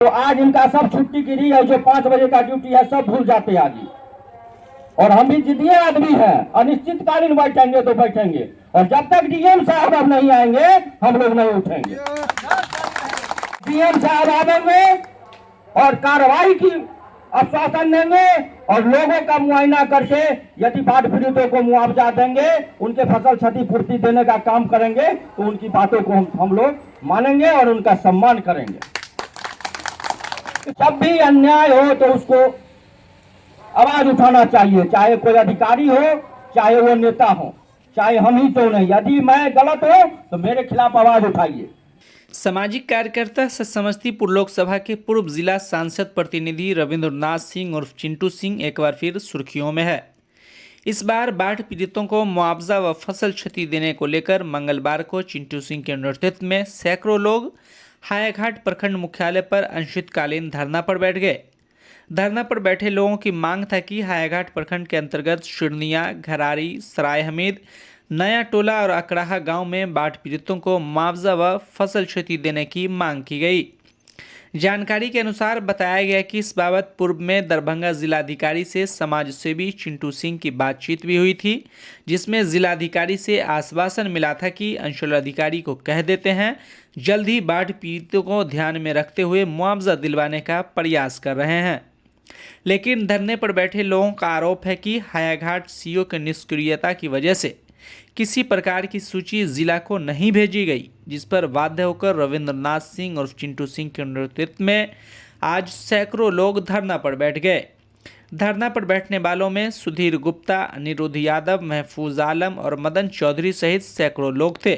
तो आज इनका सब छुट्टी गिरी है, जो 5 बजे का ड्यूटी है सब भूल जाते आज ही। और हम भी जिद्दी आदमी हैं, अनिश्चितकालीन बैठेंगे तो बैठेंगे, और जब तक डीएम साहब अब नहीं आएंगे हम लोग नहीं उठेंगे। डीएम साहब आएंगे और कार्रवाई की आश्वासन देंगे और लोगों का मुआयना करके यदि बाढ़ पीड़ितों को मुआवजा देंगे, उनके फसल क्षतिपूर्ति देने का काम करेंगे, तो उनकी बातों को हम लोग मानेंगे और उनका सम्मान करेंगे। जब भी अन्याय हो तो उसको आवाज उठाना चाहिए, चाहे कोई अधिकारी हो, चाहे वो नेता हो, चाहे हम ही क्यों नहीं। यदि मैं गलत हूं तो मेरे खिलाफ आवाज उठाइए। सामाजिक कार्यकर्ता से समस्तीपुर लोकसभा के पूर्व जिला सांसद प्रतिनिधि रविंद्रनाथ सिंह उर्फ चिंटू सिंह एक बार फिर सुर्खियों में है। इस बार बाढ़ पीड़ितों को मुआवजा व फसल क्षति देने को लेकर मंगलवार को चिंटू सिंह के नेतृत्व में सैकड़ों लोग हायाघाट प्रखंड मुख्यालय पर अनिश्चितकालीन धरना पर बैठ गए। धरना पर बैठे लोगों की मांग था कि हायाघाट प्रखंड के अंतर्गत शिरनिया, घरारी, सराय हमीद, नया टोला और अकड़ाहा गांव में बाढ़ पीड़ितों को मुआवजा व फसल क्षति देने की मांग की गई। जानकारी के अनुसार बताया गया कि इस बाबत पूर्व में दरभंगा जिलाधिकारी से समाज सेवी चिंटू सिंह की बातचीत भी हुई थी, जिसमें जिलाधिकारी से आश्वासन मिला था कि अंचलाधिकारी को कह देते हैं जल्द ही बाढ़ पीड़ितों को ध्यान में रखते हुए मुआवजा दिलवाने का प्रयास कर रहे हैं। लेकिन धरने पर बैठे लोगों का आरोप है कि हायाघाट सीओ की निष्क्रियता की वजह से किसी प्रकार की सूची जिला को नहीं भेजी गई, जिस पर बाध्य होकर रविंद्रनाथ सिंह और चिंटू सिंह के नेतृत्व में आज सैकड़ों लोग धरना पर बैठ गए। धरना पर बैठने वालों में सुधीर गुप्ता, अनिरुद्ध यादव, महफूज आलम और मदन चौधरी सहित सैकड़ों लोग थे।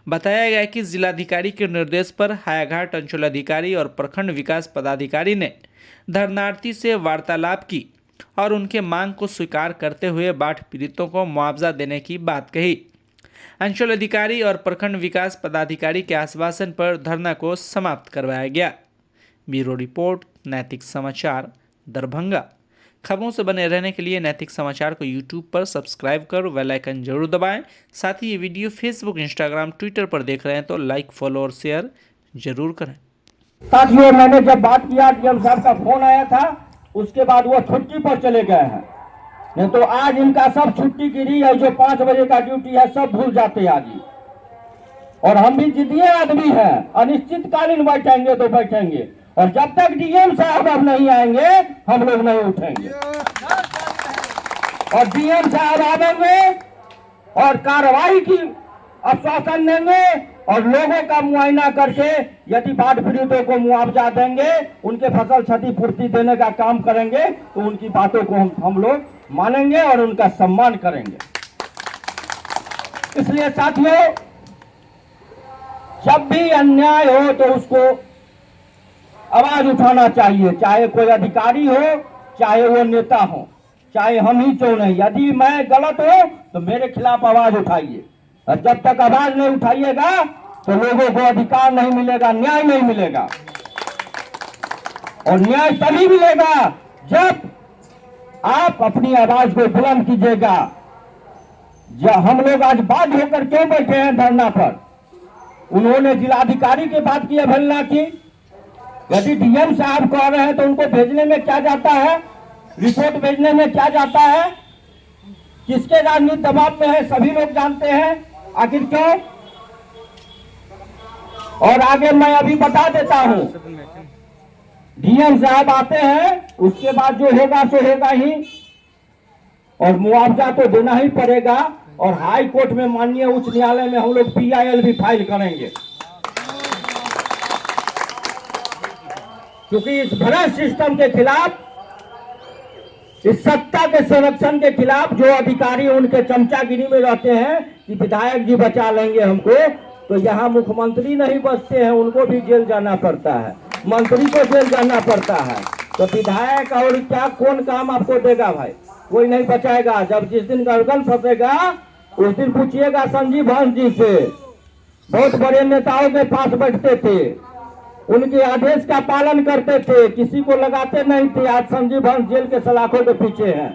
बताया गया कि जिलाधिकारी के निर्देश पर हायाघाट अंचलाधिकारी और प्रखंड विकास पदाधिकारी ने धरनार्थी से वार्तालाप की और उनके मांग को स्वीकार करते हुए बाढ़ पीड़ितों को मुआवजा देने की बात कही। अंचलाधिकारी और प्रखंड विकास पदाधिकारी के आश्वासन पर धरना को समाप्त करवाया गया। ब्यूरो रिपोर्ट, नैतिक समाचार, दरभंगा। खबरों से बने रहने के लिए नैतिक समाचार को यूट्यूब पर सब्सक्राइब कर बेल आइकन जरूर दबाएं। साथ ही ये वीडियो फेसबुक, इंस्टाग्राम, ट्विटर पर देख रहे हैं तो लाइक, फॉलो और शेयर जरूर करें। साथियों, मैंने जब बात किया, डीएम साहब का फोन आया था, उसके बाद वो छुट्टी पर चले गए हैं। नहीं तो आज इनका सब छुट्टी गिरी है, जो 5 बजे का ड्यूटी है सब भूल जाते आज ही। और हम भी जिद्दी आदमी हैं, अनिश्चितकालीन बैठेंगे तो बैठेंगे, और जब तक डीएम साहब अब नहीं आएंगे हम लोग नहीं उठेंगे। और डीएम साहब आएंगे और कार्रवाई की आश्वासन देंगे और लोगों का मुआयना करके यदि बाढ़ पीड़ितों को मुआवजा देंगे, उनके फसल क्षतिपूर्ति देने का काम करेंगे, तो उनकी बातों को हम लोग मानेंगे और उनका सम्मान करेंगे। इसलिए साथियों, जब भी अन्याय हो तो उसको आवाज उठाना चाहिए, चाहे कोई अधिकारी हो, चाहे वो नेता हो, चाहे हम ही क्यों नहीं। यदि मैं गलत हूं तो मेरे खिलाफ आवाज उठाइए, और जब तक आवाज नहीं उठाइएगा तो लोगों को अधिकार नहीं मिलेगा, न्याय नहीं मिलेगा। और न्याय तभी मिलेगा जब आप अपनी आवाज को बुलंद कीजिएगा। जब हम लोग आज बाध्य होकर क्यों बैठे हैं धरना पर, उन्होंने जिलाधिकारी की बात की अवहेलना की। यदि डीएम साहब कह रहे हैं तो उनको भेजने में क्या जाता है, रिपोर्ट भेजने में क्या जाता है, किसके राजनीतिक दबाव में है सभी लोग जानते हैं। आखिर क्यों? और आगे मैं अभी बता देता हूं, डीएम साहब आते हैं, उसके बाद जो होगा सो होगा ही, और मुआवजा तो देना ही पड़ेगा। और हाई कोर्ट में, माननीय उच्च न्यायालय में हम लोग PIL भी फाइल करेंगे, क्योंकि इस भ्रष्ट सिस्टम के खिलाफ, इस सत्ता के संरक्षण के खिलाफ जो अधिकारी उनके चमचागिरी में रहते हैं कि विधायक जी बचा लेंगे हमको, तो यहाँ मुख्यमंत्री नहीं बचते हैं, उनको भी जेल जाना पड़ता है, मंत्री को जेल जाना पड़ता है। तो विधायक और क्या कौन काम आपको देगा भाई? कोई नहीं बचाएगा। जब जिस दिन गर्दन फंसेगा उस दिन पूछिएगा संजीव हंस जी से। बहुत बड़े नेताओं के पास बैठते थे, उनके आदेश का पालन करते थे, किसी को लगाते नहीं थे। आज संजीव हंस जेल के सलाखों के पीछे हैं।